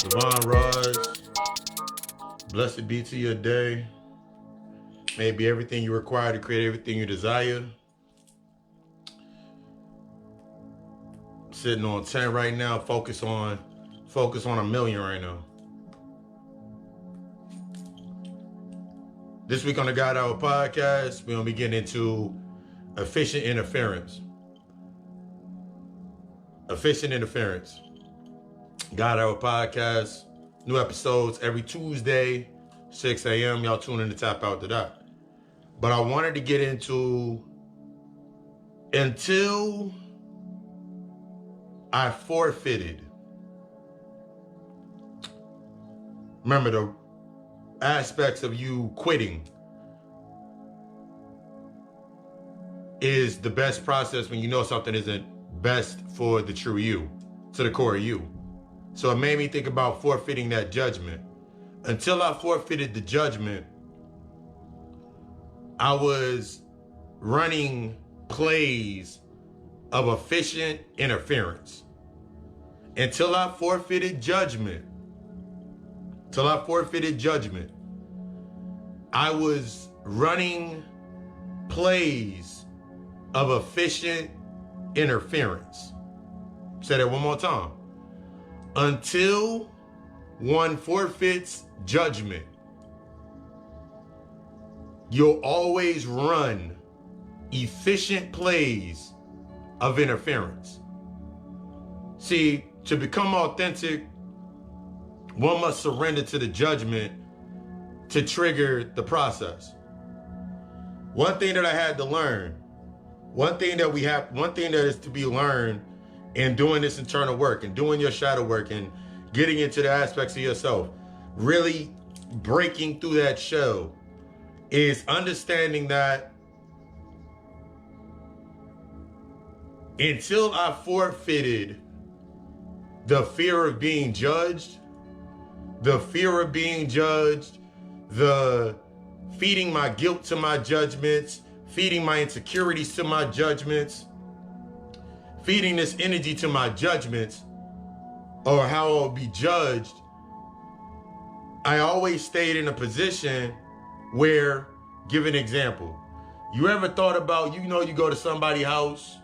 Divine Rise, blessed be to your day. May it be everything you require to create everything you desire. Sitting on 10 right now, focus on a million right now. This week on the God Hour podcast, we're gonna be getting into efficient interference. Efficient interference. God Hour podcast, new episodes every Tuesday, 6 a.m. Y'all tune in to tap out to that. But I wanted to get into, until I forfeited. Remember, the aspects of you quitting is the best process when you know something isn't best for the true you, to the core of you. So it made me think about forfeiting that judgment. Until I forfeited the judgment, I was running plays of efficient interference. Until I forfeited judgment, I was running plays of efficient interference. Say that one more time. Until one forfeits judgment, you'll always run efficient plays of interference. See, to become authentic, one must surrender to the judgment to trigger the process. One thing that I had to learn, one thing that is to be learned in doing this internal work and doing your shadow work and getting into the aspects of yourself, really breaking through that shell, is understanding that until I forfeited the fear of being judged, the feeding my guilt to my judgments, feeding my insecurities to my judgments, feeding this energy to my judgments, or how I'll be judged, I always stayed in a position where, give an example. You ever thought about, you go to somebody's house,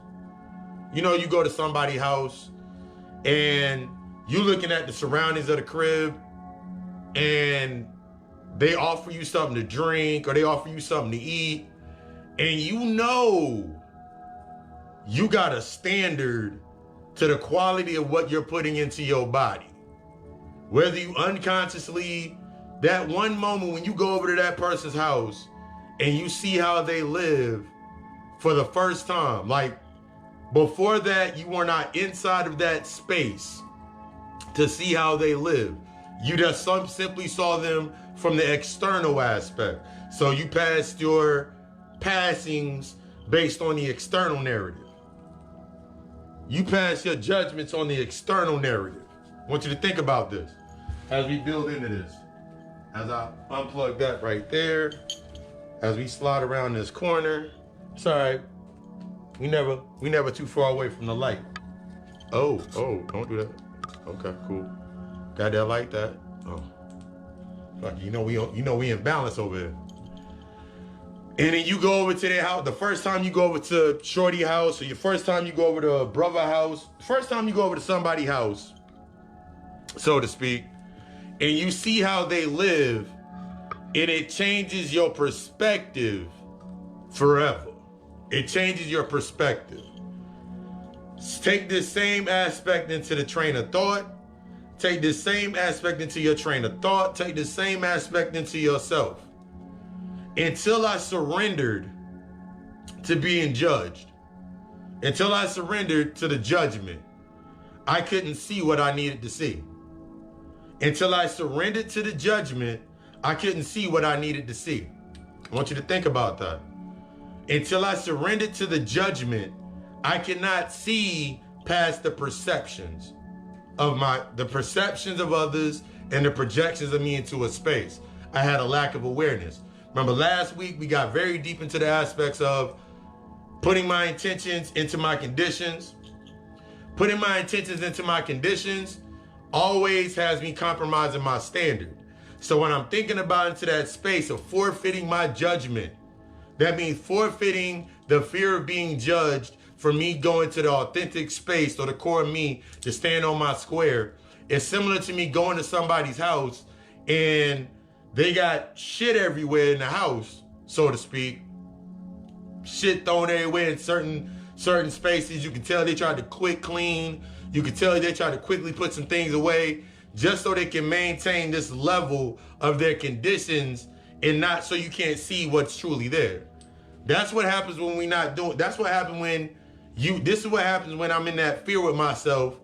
and you looking at the surroundings of the crib, and they offer you something to drink or they offer you something to eat, and you got a standard to the quality of what you're putting into your body. Whether you unconsciously, that one moment when you go over to that person's house and you see how they live for the first time, like before that, you were not inside of that space to see how they live. You just simply saw them from the external aspect. So you passed your passings based on the external narrative. You pass your judgments on the external narrative. I want you to think about this as we build into this. As I unplug that right there, as we slide around this corner. It's all right. We never too far away from the light. Oh, don't do that. Okay, cool. Got that like that. Oh, fuck, we in balance over here. And then you go over to their house. The first time you go over to Shorty house, or your first time you go over to a brother house, first time you go over to somebody's house, so to speak, and you see how they live, and it changes your perspective forever. It changes your perspective. Take this same aspect into the train of thought. Take this same aspect into your train of thought. Take this same aspect into yourself. Until I surrendered to being judged, until I surrendered to the judgment, I couldn't see what I needed to see. Until I surrendered to the judgment, I couldn't see what I needed to see. I want you to think about that. Until I surrendered to the judgment, I cannot see past the perceptions of others and the projections of me into a space. I had a lack of awareness. Remember last week, we got very deep into the aspects of putting my intentions into my conditions. Putting my intentions into my conditions always has me compromising my standard. So when I'm thinking about into that space of forfeiting my judgment, that means forfeiting the fear of being judged for me going to the authentic space or the core of me to stand on my square. It's similar to me going to somebody's house and they got shit everywhere in the house, so to speak. Shit thrown everywhere in certain spaces. You can tell they tried to quick clean. You can tell they tried to quickly put some things away just so they can maintain this level of their conditions and not so you can't see what's truly there. That's what happens when we're not doing. That's what happens when this is what happens when I'm in that fear with myself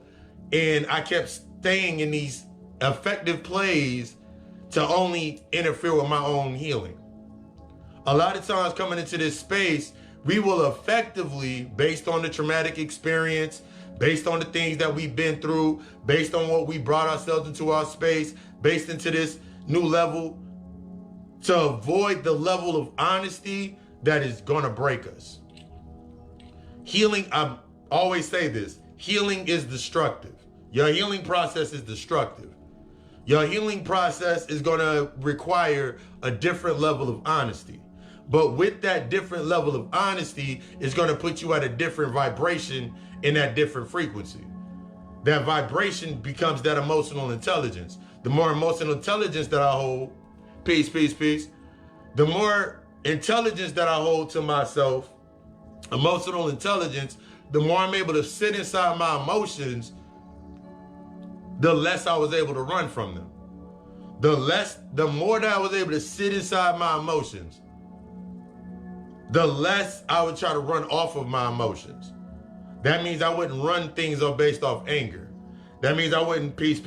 and I kept staying in these effective plays to only interfere with my own healing. A lot of times coming into this space, we will effectively, based on the traumatic experience, based on the things that we've been through, based on what we brought ourselves into our space, based into this new level, to avoid the level of honesty that is gonna break us. Healing, I always say this, healing is destructive. Your healing process is destructive. Your healing process is gonna require a different level of honesty. But with that different level of honesty, it's gonna put you at a different vibration in that different frequency. That vibration becomes that emotional intelligence. The more emotional intelligence that I hold, peace, the more intelligence that I hold to myself, emotional intelligence, the more I'm able to sit inside my emotions, the less I was able to run from them. The more that I was able to sit inside my emotions, the less I would try to run off of my emotions. That means I wouldn't run things based off anger. That means I wouldn't, peace.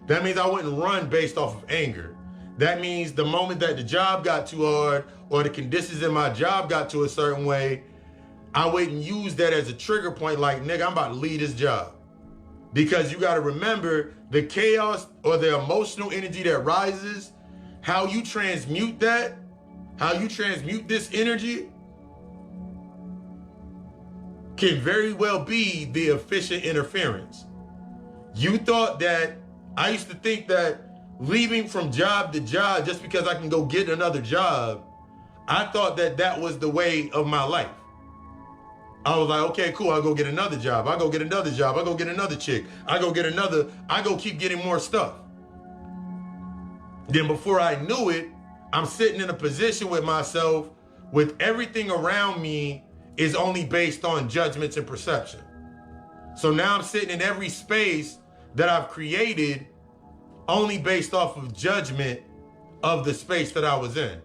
That means I wouldn't run based off of anger. That means the moment that the job got too hard or the conditions in my job got to a certain way, I wouldn't use that as a trigger point like, nigga, I'm about to leave this job. Because you got to remember the chaos or the emotional energy that rises, how you transmute that, how you transmute this energy can very well be the efficient interference. You thought that, I used to think that leaving from job to job just because I can go get another job, I thought that that was the way of my life. I was like, okay, cool, I'll go get another job. I'll go get another job. I'll go get another chick. I go keep getting more stuff. Then before I knew it, I'm sitting in a position with myself with everything around me is only based on judgments and perception. So now I'm sitting in every space that I've created only based off of judgment of the space that I was in.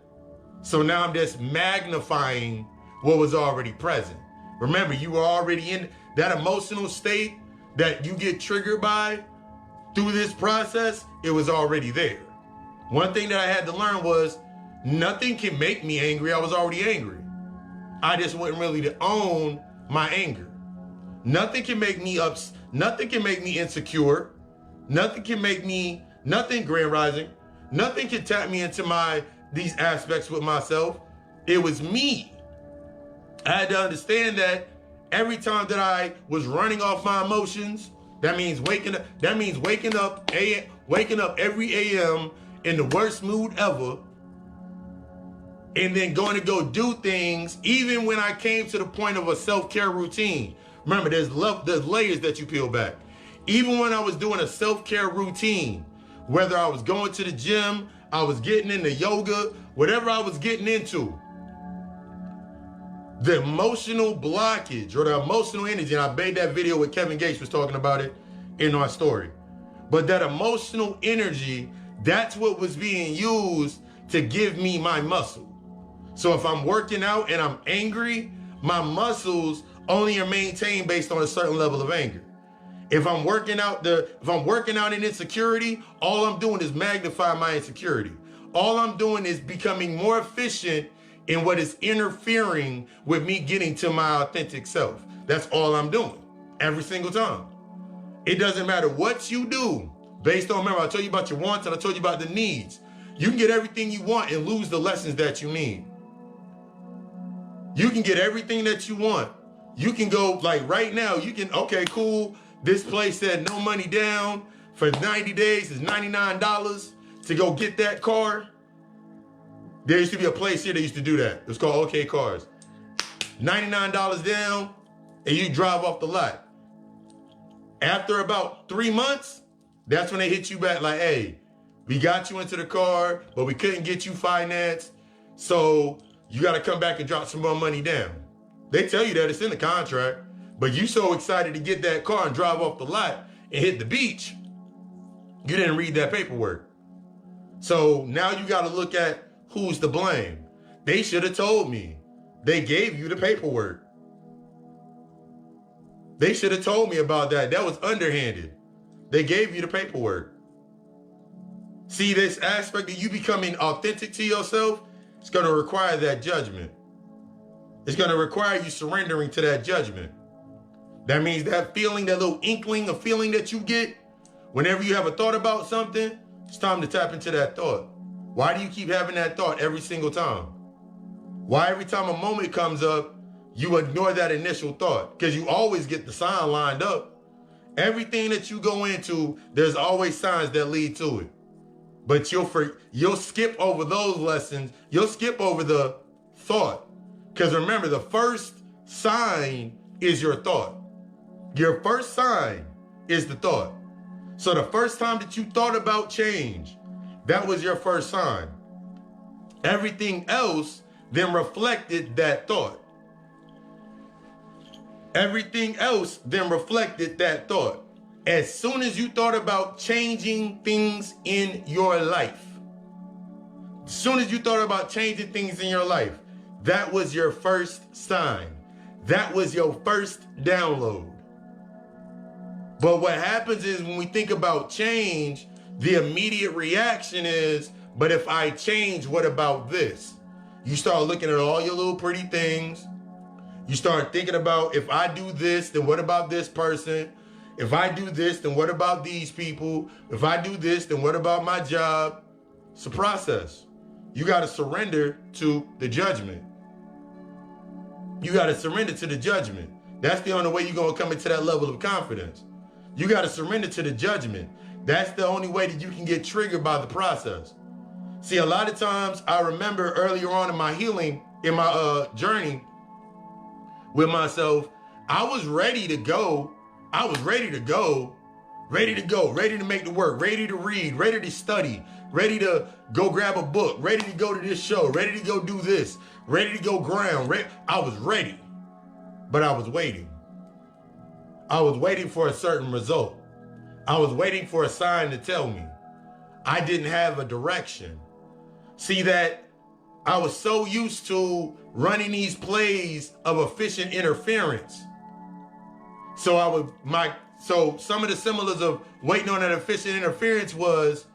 So now I'm just magnifying what was already present. Remember, you were already in that emotional state that you get triggered by through this process. It was already there. One thing that I had to learn was nothing can make me angry. I was already angry. I just wasn't really to own my anger. Nothing can make me nothing can make me insecure. Nothing grand rising. Nothing can tap me into these aspects with myself. It was me. I had to understand that every time that I was running off my emotions, that means waking up every AM in the worst mood ever, and then going to go do things, even when I came to the point of a self-care routine. Remember, there's layers that you peel back. Even when I was doing a self-care routine, whether I was going to the gym, I was getting into yoga, whatever I was getting into, the emotional blockage or the emotional energy, and I made that video with Kevin Gates was talking about it in our story. But that emotional energy, that's what was being used to give me my muscle. So if I'm working out and I'm angry, my muscles only are maintained based on a certain level of anger. If I'm working out in insecurity, all I'm doing is magnifying my insecurity. All I'm doing is becoming more efficient in what is interfering with me getting to my authentic self. That's all I'm doing every single time. It doesn't matter what you do based on, remember, I told you about your wants and I told you about the needs. You can get everything you want and lose the lessons that you need. You can get everything that you want. You can go, like right now, you can, okay, cool. This place said no money down for 90 days is $99 to go get that car. There used to be a place here that used to do that. It was called OK Cars. $99 down and you drive off the lot. After about 3 months, that's when they hit you back like, hey, we got you into the car, but we couldn't get you financed. So you got to come back and drop some more money down. They tell you that it's in the contract, but you so excited to get that car and drive off the lot and hit the beach, you didn't read that paperwork. So now you got to look at who's to blame. They should have told me. They gave you the paperwork. They should have told me about that. That was underhanded. They gave you the paperwork. See, this aspect of you becoming authentic to yourself, it's going to require that judgment. It's going to require you surrendering to that judgment. That means that feeling, that little inkling of feeling that you get whenever you have a thought about something, it's time to tap into that thought. Why do you keep having that thought every single time? Why every time a moment comes up, you ignore that initial thought? Because you always get the sign lined up. Everything that you go into, there's always signs that lead to it. But you'll skip over those lessons. You'll skip over the thought. Because remember, the first sign is your thought. Your first sign is the thought. So the first time that you thought about change, that was your first sign. Everything else then reflected that thought. Everything else then reflected that thought. As soon as you thought about changing things in your life, as soon as you thought about changing things in your life, that was your first sign. That was your first download. But what happens is when we think about change, the immediate reaction is, but if I change, what about this? You start looking at all your little pretty things. You start thinking about, if I do this, then what about this person? If I do this, then what about these people? If I do this, then what about my job? It's a process. You got to surrender to the judgment. You got to surrender to the judgment. That's the only way you're going to come into that level of confidence. You got to surrender to the judgment. That's the only way that you can get triggered by the process. See, a lot of times I remember earlier on in my healing, in my journey with myself, I was ready to go. I was ready to go, ready to make the work, ready to read, ready to study, ready to go grab a book, ready to go to this show, ready to go do this, ready to go ground. I was ready, but I was waiting. I was waiting for a certain result. I was waiting for a sign to tell me. I didn't have a direction. See, that I was so used to running these plays of efficient interference. So some of the symbols of waiting on that efficient interference was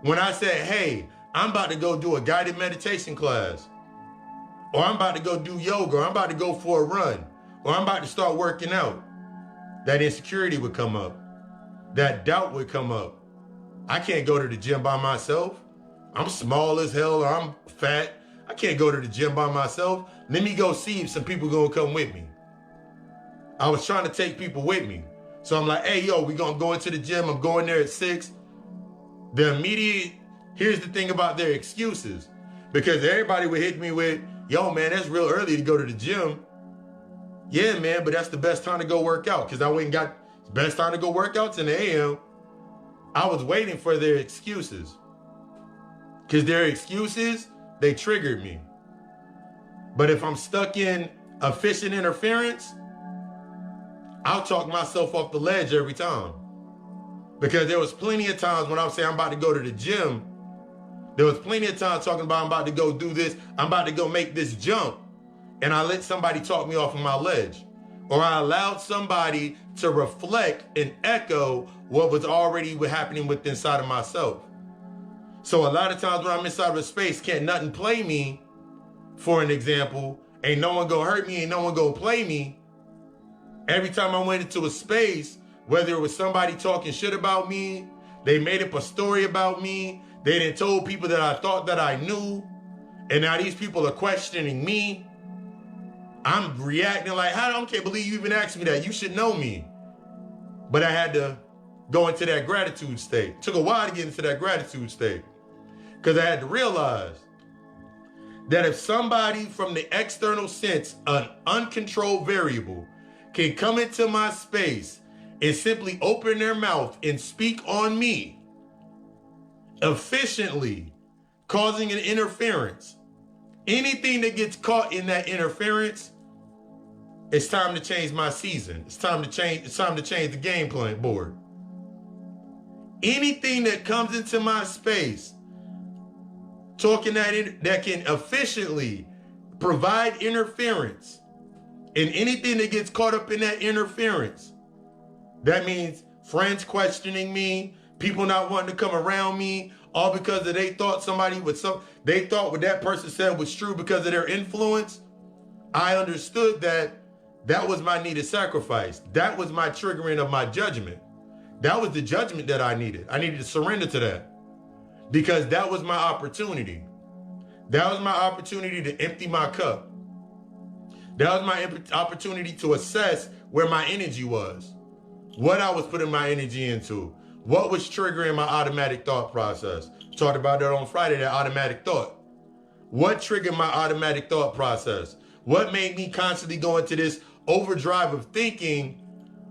when I said, hey, I'm about to go do a guided meditation class, or I'm about to go do yoga, or I'm about to go for a run, or I'm about to start working out. That insecurity would come up. That doubt would come up. I can't go to the gym by myself. I'm small as hell, or I'm fat. I can't go to the gym by myself. Let me go see if some people gonna come with me. I was trying to take people with me. So I'm like, hey, yo, we gonna go into the gym. I'm going there at 6. Here's the thing about their excuses. Because everybody would hit me with, yo, man, that's real early to go to the gym. Yeah, man, but that's the best time to go work out. Because I went and got the best time to go work out in the AM. I was waiting for their excuses. Because their excuses, they triggered me. But if I'm stuck in efficient interference, I'll talk myself off the ledge every time. Because there was plenty of times when I was saying I'm about to go to the gym, there was plenty of times talking about I'm about to go do this, I'm about to go make this jump, and I let somebody talk me off of my ledge. or I allowed somebody to reflect and echo what was already happening within inside of myself. So a lot of times when I'm inside of a space, can't nothing play me, for an example, ain't no one gonna hurt me, ain't no one gonna play me. Every time I went into a space, whether it was somebody talking shit about me, they made up a story about me, they done told people that I thought that I knew, and now these people are questioning me. I'm reacting like, I can't believe you even asked me that. You should know me. But I had to go into that gratitude state. Took a while to get into that gratitude state. Because I had to realize that if somebody from the external sense, an uncontrolled variable, can come into my space and simply open their mouth and speak on me efficiently, causing an interference, anything that gets caught in that interference, it's time to change my season. It's time to change the game plan board. Anything that comes into my space, talking that can efficiently provide interference, and anything that gets caught up in that interference, that means friends questioning me, people not wanting to come around me, all because they thought they thought what that person said was true because of their influence. I understood that was my needed sacrifice. That was my triggering of my judgment. That was the judgment that I needed. I needed to surrender to that because that was my opportunity. That was my opportunity to empty my cup. That was my opportunity to assess where my energy was, what I was putting my energy into, what was triggering my automatic thought process. Talked about that on Friday, that automatic thought. What triggered my automatic thought process? What made me constantly go into this overdrive of thinking,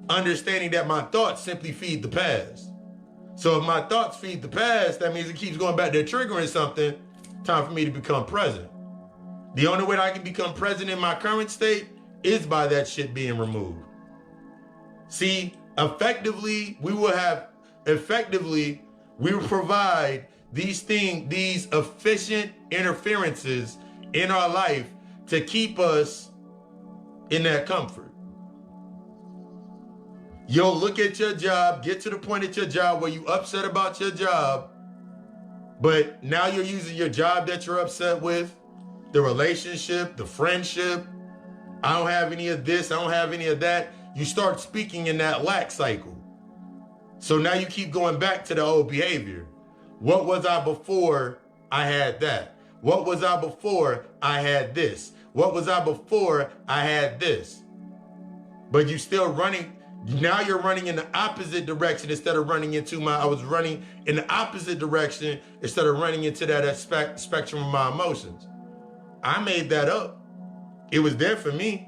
understanding that my thoughts simply feed the past. So if my thoughts feed the past, that means it keeps going back there triggering something. Time for me to become present. The only way that I can become present in my current state is by that shit being removed. See, effectively, we will provide these efficient interferences in our life to keep us in that comfort. Yo, look at your job, get to the point at your job where you upset about your job, but now you're using your job that you're upset with, the relationship, the friendship. I don't have any of this, I don't have any of that. You start speaking in that lack cycle. So now you keep going back to the old behavior. What was I before I had that? What was I before I had this? What was I before I had this? But you still running. Now you're running in the opposite direction instead of running into I was running in the opposite direction instead of running into that spectrum of my emotions. I made that up. It was there for me,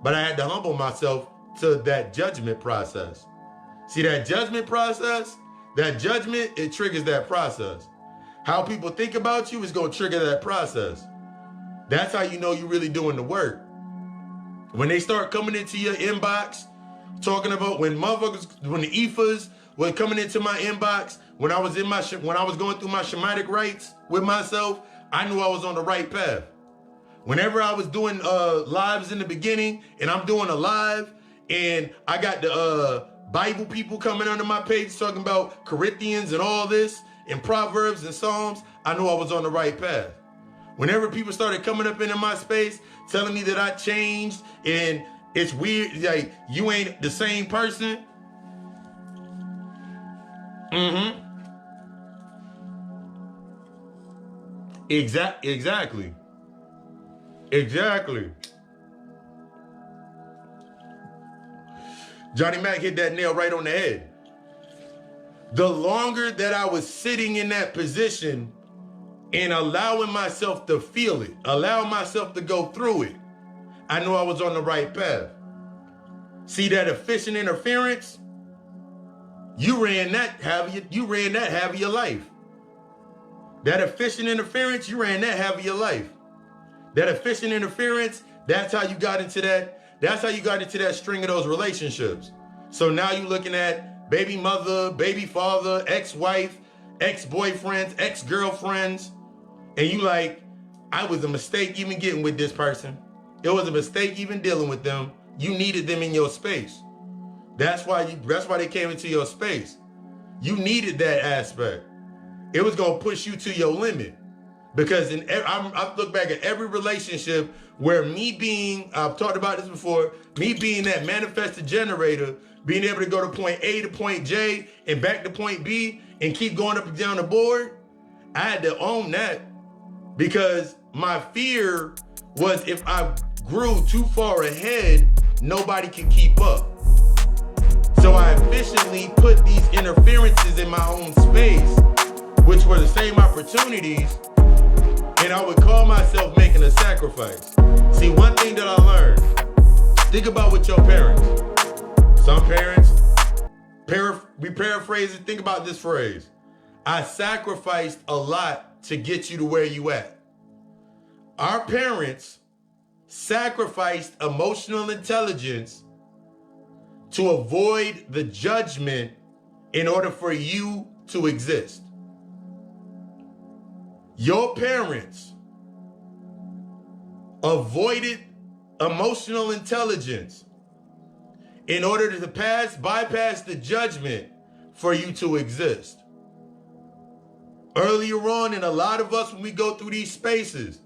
but I had to humble myself to that judgment process. See, that judgment process, that judgment, it triggers that process. How people think about you is going to trigger that process. That's how you know you're really doing the work. When they start coming into your inbox, talking about when the EFAs were coming into my inbox, when I was going through my shamanic rites with myself, I knew I was on the right path. Whenever I was doing lives in the beginning, and I'm doing a live, and I got the Bible people coming under my page talking about Corinthians and all this, and Proverbs and Psalms, I knew I was on the right path. Whenever people started coming up into my space, telling me that I changed, and it's weird, like, you ain't the same person. Exactly. Johnny Mac hit that nail right on the head. The longer that I was sitting in that position and allowing myself to feel it, allowing myself to go through it, I knew I was on the right path. See that efficient interference? You ran that half of your life. That efficient interference, you ran that half of your life. That efficient interference, that's how you got into that string of those relationships. So now you're looking at baby mother, baby father, ex-wife, ex-boyfriends, ex-girlfriends, and you like, I was a mistake even getting with this person. It was a mistake even dealing with them. you needed them in your space. That's why they came into your space. You needed that aspect. It was gonna push you to your limit. Because I look back at every relationship where I've talked about this before, me being that manifested generator, being able to go to point A to point J and back to point B and keep going up and down the board, I had to own that. Because my fear was if I grew too far ahead, nobody could keep up. So I efficiently put these interferences in my own space, which were the same opportunities, and I would call myself making a sacrifice. See, one thing that I learned, think about with your parents. Some parents, we paraphrase it, think about this phrase. I sacrificed a lot to get you to where you at. Our parents sacrificed emotional intelligence to avoid the judgment in order for you to exist. Your parents avoided emotional intelligence in order to bypass the judgment for you to exist. Earlier on, and a lot of us, when we go through these spaces,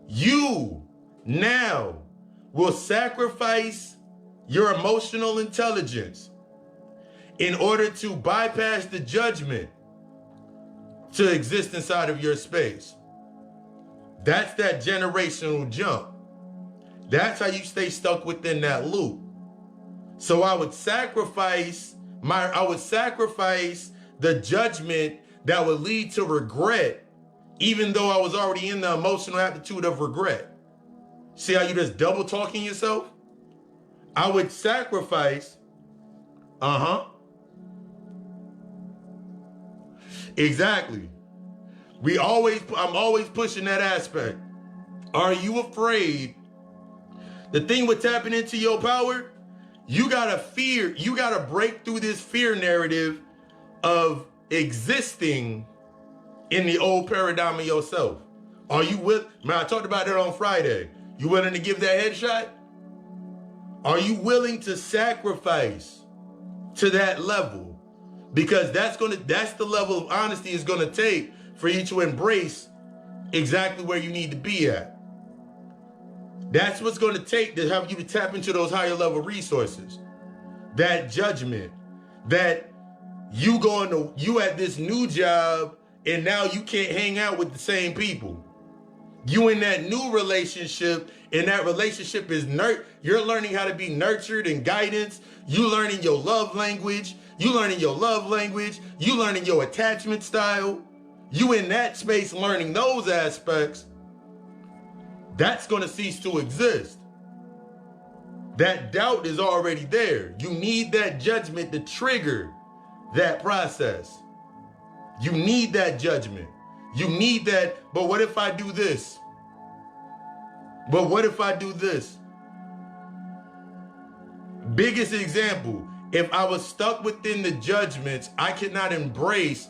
you now will sacrifice your emotional intelligence in order to bypass the judgment to exist inside of your space. That's that generational jump. That's how you stay stuck within that loop. So I would sacrifice the judgment that would lead to regret, even though I was already in the emotional aptitude of regret. See how you just double talking yourself? I would sacrifice, exactly. I'm always pushing that aspect. Are you afraid? The thing with tapping into your power, you gotta break through this fear narrative of existing in the old paradigm of yourself. Are you man, I talked about that on Friday. You willing to give that headshot? Are you willing to sacrifice to that level? Because that's the level of honesty it's gonna take for you to embrace exactly where you need to be at. That's what's gonna take to have you to tap into those higher level resources. That judgment, that you at this new job and now you can't hang out with the same people. You in that new relationship, and that relationship is you're learning how to be nurtured and guidance. You learning your love language. You learning your attachment style. You in that space learning those aspects. That's going to cease to exist. That doubt is already there. You need that judgment to trigger that process. You need that judgment. You need that, but what if I do this? But what if I do this? Biggest example, if I was stuck within the judgments, I could not embrace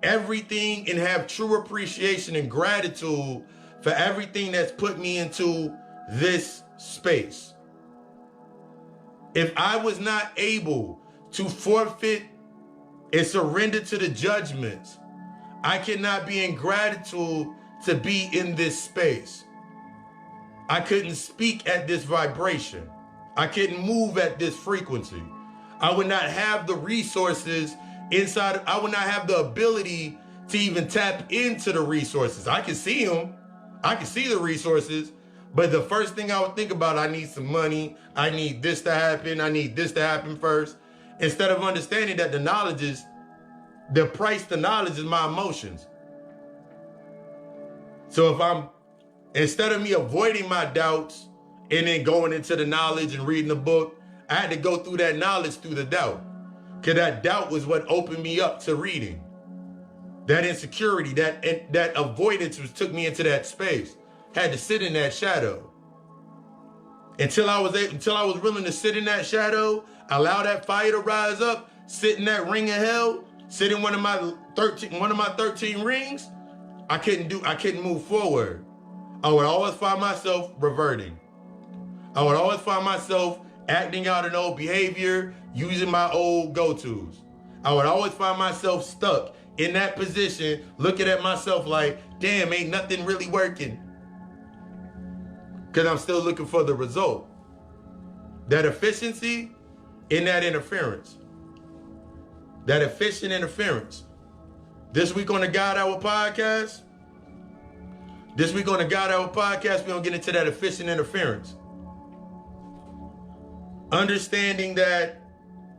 everything and have true appreciation and gratitude for everything that's put me into this space. If I was not able to forfeit and surrender to the judgments, I cannot be in gratitude to be in this space. I couldn't speak at this vibration. I couldn't move at this frequency. I would not have the resources inside. I would not have the ability to even tap into the resources. I can see them. I can see the resources. But the first thing I would think about, I need some money. I need this to happen. I need this to happen first. Instead of understanding that the price to knowledge is my emotions. So instead of me avoiding my doubts and then going into the knowledge and reading the book, I had to go through that knowledge through the doubt. Because that doubt was what opened me up to reading. That insecurity, that avoidance took me into that space. Had to sit in that shadow. Until I was willing to sit in that shadow, allow that fire to rise up, sit in that ring of hell, sit in one of my 13 rings, I couldn't move forward. I would always find myself reverting. I would always find myself acting out an old behavior, using my old go-tos. I would always find myself stuck in that position, looking at myself like, damn, ain't nothing really working. Because I'm still looking for the result. That efficiency in that interference. That efficient interference. This week on the God Hour podcast, we're going to get into that efficient interference. Understanding that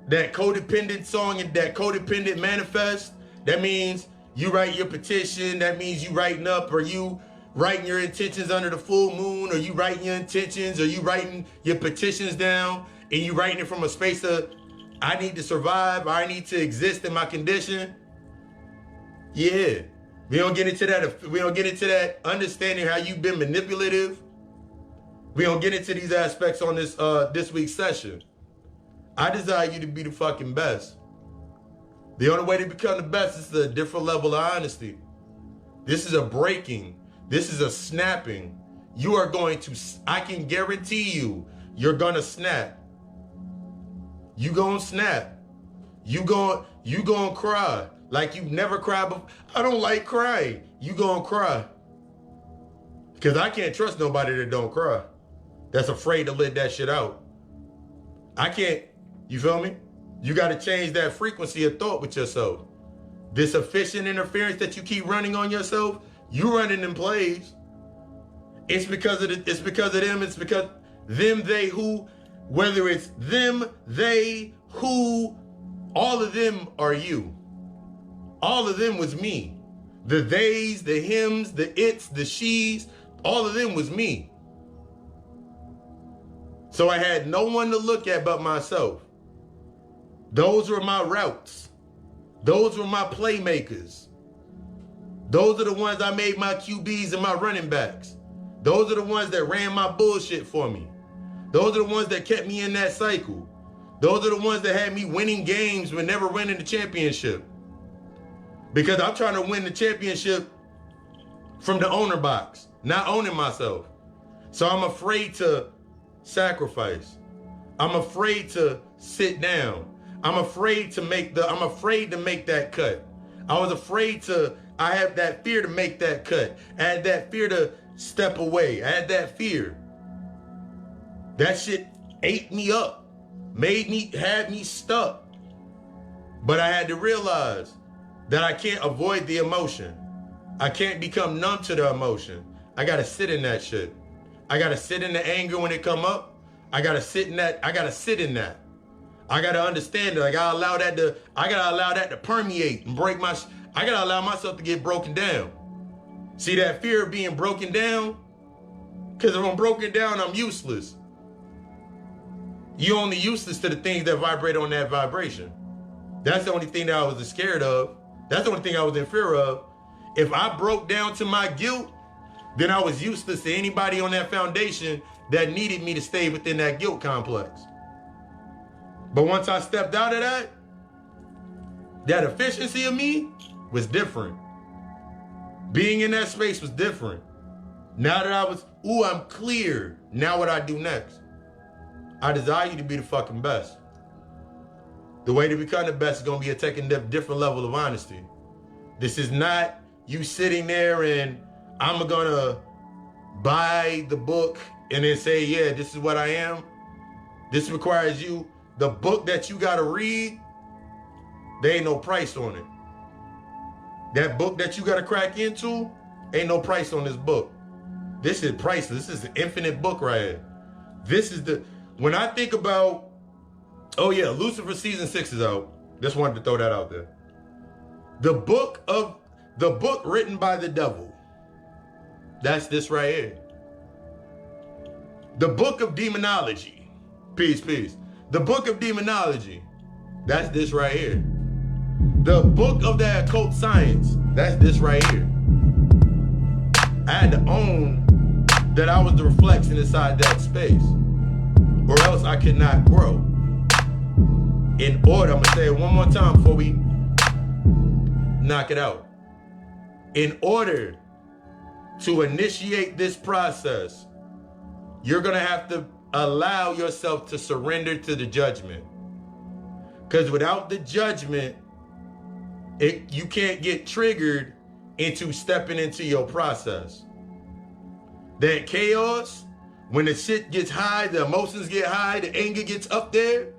codependent song and that codependent manifest, that means you write your petition, that means you writing up, or you writing your intentions under the full moon, or you writing your intentions, or you writing your petitions down, and you writing it from a space of, I need to survive, I need to exist in my condition. Yeah. We don't get into that understanding how you've been manipulative. We don't get into these aspects on this week's session. I desire you to be the fucking best. The only way to become the best is a different level of honesty. This is a breaking. This is a snapping. You are going to, I can guarantee you, you're going to snap. You going to snap. You going to cry like you've never cried before. I don't like crying. You going to cry. Because I can't trust nobody that don't cry. That's afraid to let that shit out. I can't. You feel me? You got to change that frequency of thought with yourself. This efficient interference that you keep running on yourself, you running in plays. It's because of them. It's because them, they, who, whether it's them, they, who, all of them are you. All of them was me. The theys, the hims, the its, the she's, all of them was me. So I had no one to look at but myself. Those were my routes. Those were my playmakers. Those are the ones I made my QBs and my running backs. Those are the ones that ran my bullshit for me. Those are the ones that kept me in that cycle. Those are the ones that had me winning games but never winning the championship. Because I'm trying to win the championship from the owner box, not owning myself. So I'm afraid to sacrifice. I'm afraid to sit down. I'm afraid to make that cut. I have that fear to make that cut. I had that fear to step away. I had that fear. That shit ate me up, had me stuck. But I had to realize that I can't avoid the emotion. I can't become numb to the emotion. I gotta sit in that shit. I gotta sit in the anger when it come up. I gotta sit in that. I gotta understand that. I gotta allow that to permeate and break my. I gotta allow myself to get broken down. See that fear of being broken down? Because if I'm broken down, I'm useless. You're only useless to the things that vibrate on that vibration. That's the only thing that I was scared of. That's the only thing I was in fear of. If I broke down to my guilt, then I was useless to anybody on that foundation that needed me to stay within that guilt complex. But once I stepped out of that efficiency of me was different. Being in that space was different. Now that I'm clear. Now what I do next? I desire you to be the fucking best. The way to become the best is going to be taking a different level of honesty. This is not you sitting there and I'm going to buy the book and then say, yeah, this is what I am. This requires you. The book that you got to read, there ain't no price on it. That book that you got to crack into, ain't no price on this book. This is priceless. This is an infinite book right here. When I think about, oh yeah, Lucifer season 6 is out. Just wanted to throw that out there. The book written by the devil. That's this right here. The book of demonology. Peace. The book of demonology. That's this right here. The book of the occult science. That's this right here. I had to own that I was the reflection inside that space, or else I could not grow. In order, I'm going to say it one more time before we knock it out. In order to initiate this process, you're going to have to allow yourself to surrender to the judgment. Because without the judgment, you can't get triggered into stepping into your process. That chaos, when the shit gets high, the emotions get high, the anger gets up there,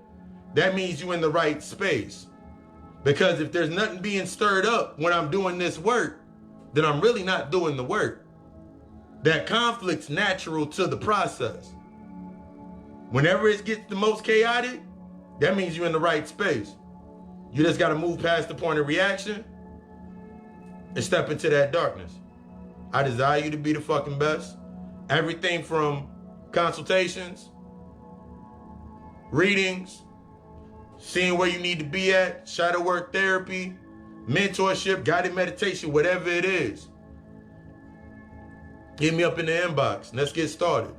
that means you're in the right space. Because if there's nothing being stirred up when I'm doing this work, then I'm really not doing the work. That conflict's natural to the process. Whenever it gets the most chaotic, that means you're in the right space. You just got to move past the point of reaction and step into that darkness. I desire you to be the fucking best. Everything from consultations, readings, seeing where you need to be at, shadow work therapy, mentorship, guided meditation, whatever it is. Hit me up in the inbox. Let's get started.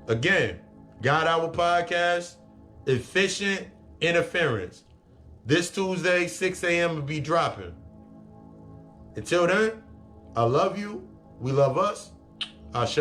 Again, God Hour Podcast, Efficient Interference. This Tuesday, 6 a.m. will be dropping. Until then, I love you. We love us. Ashe.